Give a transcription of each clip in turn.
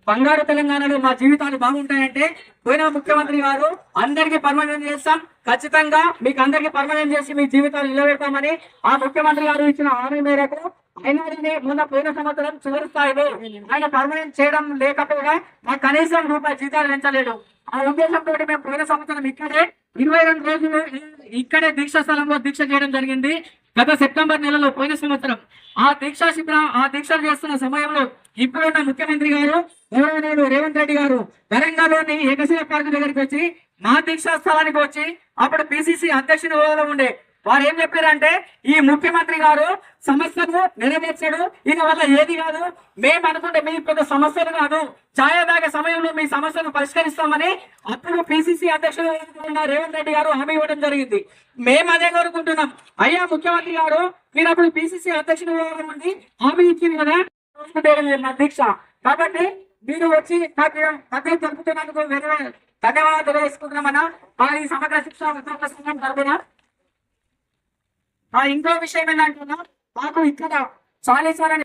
బంగారు తెలంగాణలో మా జీవితాలు బాగుంటాయంటే పోయిన ముఖ్యమంత్రి గారు అందరికీ పర్మనెంట్ చేస్తాం, ఖచ్చితంగా మీకు అందరికీ పర్మనెంట్ చేసి మీ జీవితాలు నిలబెడతామని ఆ ముఖ్యమంత్రి గారు ఇచ్చిన హామీ మేరకు అయినా మొన్న పోయిన సంవత్సరం చివరి స్థాయిలో ఆయన పర్మనెంట్ చేయడం లేకపోగా మాకు కనీసం రూపాయి జీతాలు పెంచలేదు. ఆ ఉద్దేశంతో మేము పోయిన సంవత్సరం ఇక్కడే 22 రోజులు ఇక్కడే దీక్షా స్థలంలో దీక్ష చేయడం జరిగింది. గత సెప్టెంబర్ నెలలో పోయిన సంవత్సరం ఆ దీక్షలు చేస్తున్న సమయంలో ఇప్పుడున్న ముఖ్యమంత్రి గారు గౌరవనీయులు రేవంత్ రెడ్డి గారు వరంగల్లోని ఏకశిల పార్క్ దగ్గరికి వచ్చి మా దీక్షా స్థలానికి వచ్చి అప్పుడు పిసిసి అధ్యక్షుని హోదాలో ఉండే వారు ఏం చెప్పారంటే ఈ ముఖ్యమంత్రి గారు సమస్యను నెరవేర్చాడు, ఈయన వల్ల ఏది కాదు, మేము అనుకుంటే మీ పెద్ద సమస్యలు కాదు, ఛాయ తాగే సమయంలో మీ సమస్యను పరిష్కరిస్తామని అప్పుడు పిసిసి అధ్యక్షుడు రేవంత్ రెడ్డి గారు హామీ ఇవ్వడం జరిగింది. మేము అదే కోరుకుంటున్నాం. అయ్యా ముఖ్యమంత్రి గారు మీరు అప్పుడు పిసిసి అధ్యక్షుడు నుండి హామీ ఇచ్చింది కదా మా దీక్ష, కాబట్టి మీరు వచ్చి నాకు మద్దతు తెలుపుతున్నందుకు ధన్యవాదాలు తెలియజేసుకుంటున్నామన్నా. ఈ సమగ్ర శిక్ష సంఘం తరపున ఇంకో విషయం ఏంటంటున్నా మాకు ఇక్కడ చాలీసారని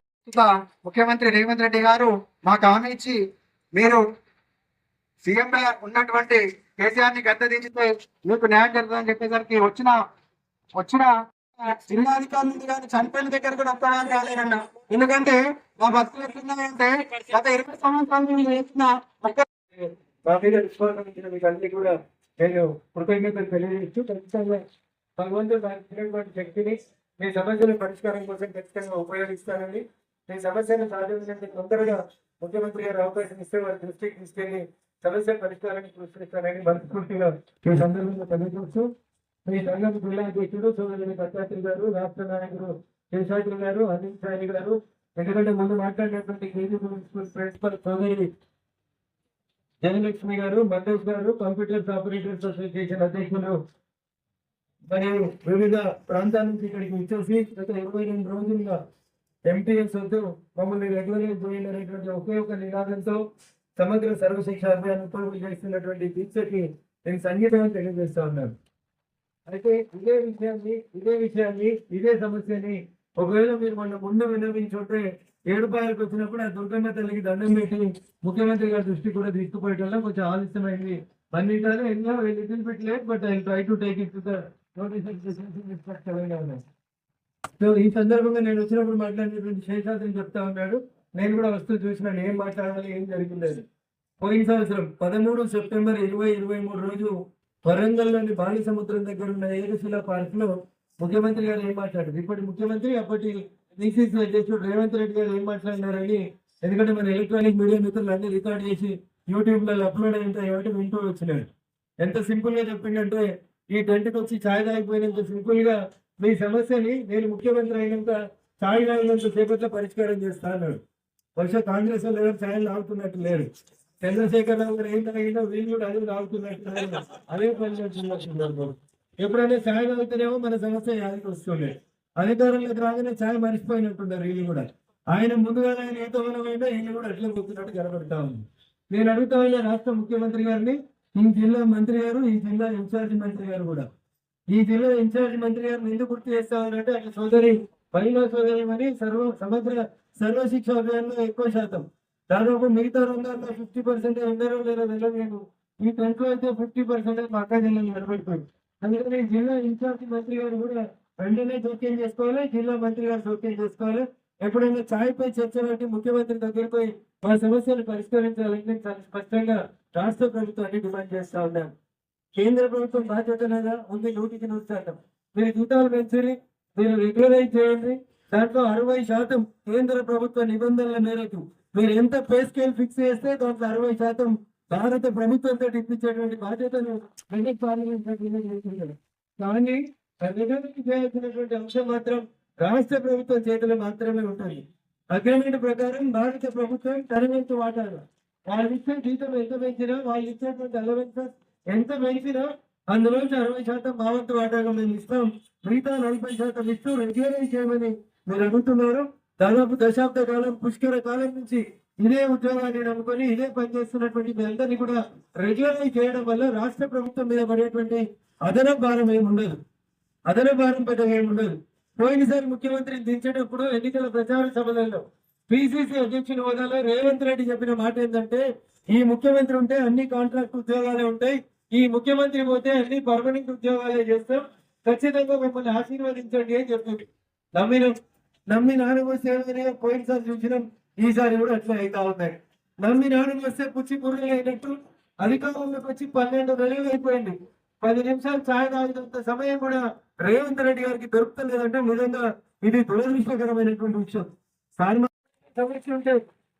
ముఖ్యమంత్రి రేవంత్ రెడ్డి గారు మాకు హామీ ఇచ్చి మీరు సీఎం గా ఉన్నటువంటి కేసీఆర్ ని గద్ద దించితే మీకు న్యాయం జరుగుతుందని చెప్పేసరికి వచ్చిన జిల్లాధికారుల నుండి కానీ చనిపోయిన దగ్గర కూడా ఒక్కవాళ్ళు రాలేదన్న. ఎందుకంటే మా బతుకులు ఎట్లున్నాయంటే గత 20 సంవత్సరాలు చేసిన కూడా నేను కృతజ్ఞతలు తెలియజేస్తూ ఖచ్చితంగా భగవంతుడు శక్తిని మీ సమస్యల పరిష్కారం కోసం ఖచ్చితంగా ఉపయోగిస్తానని, మీ సమస్యను సాధించినంత తొందరగా ముఖ్యమంత్రి గారు అవకాశం ఇస్తే వారి దృష్టికి తీసుకెళ్లి సమస్య పరిష్కారాన్ని కృషిస్తానని మనస్ఫూర్తిగా ఈ సందర్భంగా తెలియజేస్తూ మీ సంఘం జిల్లా అధ్యక్షుడు సోదరుని దత్తాత్రి గారు, రాష్ట్ర నాయకుడు శేషాద్రి గారు, అనిల్ సాయి గారు, ఎందుకంటే ముందు మాట్లాడినటువంటి కేజీ స్కూల్ ప్రిన్సిపల్ సోదరి జయలక్ష్మి గారు, మండేష్ గారు, కంప్యూటర్స్ ఆపరేటర్స్ అసోసియేషన్ అధ్యక్షులు మరియు వివిధ ప్రాంతాల నుంచి ఇక్కడికి వచ్చేసి గత 22 రోజులుగా ఎంటీఎస్ వద్దు మమ్మల్ని రెగ్యులరైజ్ చేయాలనేటువంటి ఒకే ఒక నినాదంతో సమగ్ర సర్వశిక్ష అభియానంతో చేస్తున్నటువంటి దీక్షకి నేను సంగీతం తెలియజేస్తా ఉన్నాను. అయితే ఇదే సమస్యని ఒకవేళ మీరు మన ముందు విన్నవించుంటే 7 రూపాయలకు వచ్చినప్పుడు ఆ దుర్గమ్మ తల్లికి దండం పెట్టి ముఖ్యమంత్రి గారి దృష్టి కూడా తీసుకుపోయటం కొంచెం ఆలస్యమైంది. మన్నింటారు ఎన్నో little bit late but I try to take it to the so ఈ సందర్భంగా నేను వచ్చినప్పుడు మాట్లాడినటువంటి శేషాద్రిని చెప్తా ఉన్నాడు, నేను కూడా వస్తూ చూసినాను ఏం మాట్లాడాలి ఏం జరిగిందని. పోయిన సంవత్సరం 13 సెప్టెంబర్ 2023 రోజు వరంగల్లోని బాలి సముద్రం దగ్గర ఉన్న ఏకశిల పార్క్ లో ముఖ్యమంత్రి గారు ఏం మాట్లాడారు, ఇప్పటి ముఖ్యమంత్రి అప్పటి డిసిసి అధ్యక్షుడు రేవంత్ రెడ్డి గారు ఏం మాట్లాడినారని, ఎందుకంటే మన ఎలక్ట్రానిక్ మీడియా మిత్రులు అన్ని రికార్డ్ చేసి యూట్యూబ్ లో అప్లోడ్ అయిన ఏమిటి వింటూ వచ్చినాడు. ఎంత సింపుల్ గా చెప్పిందంటే ఈ టెంట్కి వచ్చి ఛాయ్ తాగిపోయినంత సింపుల్ గా మీ సమస్యని నేను ముఖ్యమంత్రి అయినంత ఛాయ్ తాగినంత సేపట్లో పరిష్కారం చేస్తా అన్నాడు. బహుశా కాంగ్రెస్ వాళ్ళు ఎవరు ఛాయలు తాగుతున్నట్టు లేరు. చంద్రశేఖర్ రావు గారు ఏం తాగినా వీళ్ళు కూడా అదే తాగుతున్నట్టు అదే పని చేస్తున్నారు. ఎప్పుడైనా ఛాయ్ తాగుతారేమో మన సమస్య యాదికి వస్తుండే, అధికారంలోకి రాగానే ఛాయ్ మర్చిపోయినట్టున్నారు వీళ్ళు కూడా. ఆయన ముందుగా ఆయన ఏ తోమైనా వీళ్ళు కూడా అట్లా కూర్చున్నట్టు కనబడతా ఉంది. నేను అడుగుతా ఉన్నా రాష్ట్ర ముఖ్యమంత్రి గారిని, ఈ జిల్లా మంత్రి గారు, ఈ జిల్లా ఇన్ఛార్జ్ మంత్రి గారు కూడా, ఈ జిల్లా ఇన్ఛార్జ్ మంత్రి గారిని ఎందుకు గుర్తు చేస్తామనంటే అట్లా సోదరి మహిళా సోదరి అని సమగ్ర సర్వశిక్ష అభియాన్లో ఎక్కువ శాతం దాదాపు మిగతా రంగాల్లో 50% అందరూ లేదా నేను ఈ టెంట్లో అయితే 50% మా అక్క జిల్లాలో నిలబడిపోయింది. అందుకని జిల్లా ఇన్ఛార్జ్ మంత్రి గారు కూడా వెంటనే జోక్యం చేసుకోవాలి, జిల్లా మంత్రి గారు జోక్యం చేసుకోవాలి. ఎప్పుడైనా ఛాయ్పై చర్చ పెట్టి ముఖ్యమంత్రి దగ్గరకు పోయి మా సమస్యలు పరిష్కరించాలని నేను చాలా స్పష్టంగా రాష్ట్ర ప్రభుత్వాన్ని డిమాండ్ చేస్తా ఉన్నాను. కేంద్ర ప్రభుత్వం బాధ్యతగా ఉంది 100%. మీరు జీతాలు పెంచాలి, మీరు రెగ్యులరైజ్ చేయండి. దాంట్లో 60% కేంద్ర ప్రభుత్వ నిబంధనల మేరకు మీరు ఎంత పే స్కేల్ ఫిక్స్ చేస్తే దాంట్లో 60% భారత ప్రభుత్వంతో ఇప్పించేటువంటి బాధ్యతను పార్లమెంట్ కానీ చేయాల్సినటువంటి అంశం మాత్రం రాష్ట్ర ప్రభుత్వం చేతిలో మాత్రమే ఉంటుంది. అగ్రిమెంట్ ప్రకారం భారత ప్రభుత్వం తరవంతు వాటాలు వాళ్ళు ఇచ్చే జీతం ఎంత పెంచినా, వాళ్ళు ఇచ్చేటువంటి అలవెన్సెస్ ఎంత పెంచినా అందులోంచి 60% మా వంతు వాటాగా మేము ఇస్తాం, మిగతా 40% ఇస్తూ రెగ్యులరైజ్ చేయమని మీరు అడుగుతున్నారు. దాదాపు దశాబ్ద కాలం పుష్కర కాలం నుంచి ఇదే ఉద్యోగాన్ని నమ్ముకొని ఇదే పనిచేస్తున్నటువంటి మీ అందరినీ కూడా రెగ్యులరైజ్ చేయడం వల్ల రాష్ట్ర ప్రభుత్వం మీద పడేటువంటి అదనపు భారం ఏముండదు, అదనపు భారం పెద్దగా ఏముండదు. పోయినసారి ముఖ్యమంత్రిని దించేటప్పుడు ఎన్నికల ప్రచార సభలలో పిసిసి అధ్యక్షుని హోదాలో రేవంత్ రెడ్డి చెప్పిన మాట ఏంటంటే ఈ ముఖ్యమంత్రి ఉంటే అన్ని కాంట్రాక్ట్ ఉద్యోగాలే ఉంటాయి, ఈ ముఖ్యమంత్రి పోతే అన్ని పర్మనెంట్ ఉద్యోగాలే చేస్తాం, ఖచ్చితంగా మిమ్మల్ని ఆశీర్వదించండి అని చెప్పింది. నమ్మి నాన్న వస్తే పోయినసారి చూసినాం, ఈసారి కూడా అట్లా అవుతా ఉన్నాయి. నమ్మి నాన్న వస్తే పుచ్చి పురుగులు అయినట్టు అధికారంలోకి వచ్చి 12 నెలలు అయిపోయింది. 10 నిమిషాలు ఛాయ్ తాగినంత సమయం కూడా రేవంత్ రెడ్డి గారికి దొరుకుతలేదంటే నిజంగా ఇది దురదృష్టకరమైనటువంటి విషయం. సమస్య ఉంటే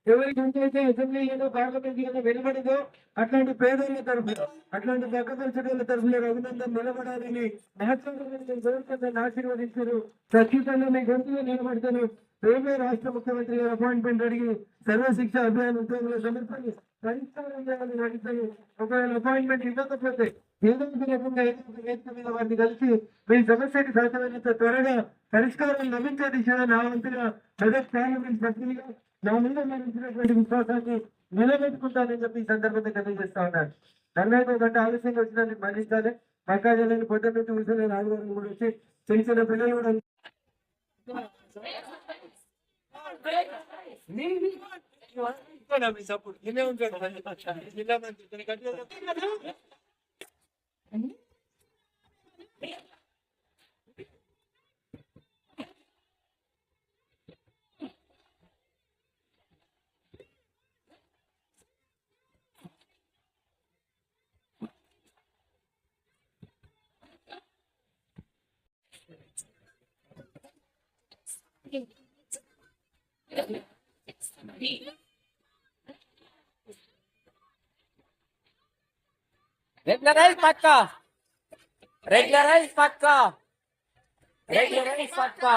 ఎవరికి ఉంటే అసెంబ్లీలో పార్లమెంట్ వెలువడదో అట్లాంటి పేదల తరఫున, అట్లాంటి దక్కదర్శకుల తరఫున రఘునందన్ నిలబడాలని గవర్నమెంట్ ఆశీర్వదించారు. ఖచ్చితంగా మీ గొంతుగా నిలబడతాను. రేపే రాష్ట్ర ముఖ్యమంత్రి గారు అపాయింట్మెంట్ అడిగి సర్వశిక్ష అభియాన్ ఉద్యోగుల సమస్యలు పరిష్కారం చేయాలని అడుగుతాను. ఒకవేళ అపాయింట్మెంట్ ఇవ్వకపోతే ఏదో ఒక రకంగా ఏదో ఒక వేదిక మీద వారిని కలిసి మీ సమస్యకి సాధ్యమైనంత త్వరగా పరిష్కారం లభించే దిశగా నా వంతుగా మెదక్ పార్లమెంట్ సభ్యులుగా నా మీద లభించినటువంటి విశ్వాసాన్ని నిలబెట్టుకుంటానని చెప్పి ఈ సందర్భంగా తెలియజేస్తా ఉన్నాను. 40 గంట ఆలస్యంగా వచ్చినందుకు మన్నించాలి. పక్కా జిల్లాని పొద్దున్న నుంచి కూర్చొని ఆదివారం కూడా వచ్చి చిన్న పిల్లలు కూడా సపోర్ట్ ఇదే ఉంటాడు జిల్లా మంత్రి. Regularize पक्का, regularize पक्का, regularize पक्का.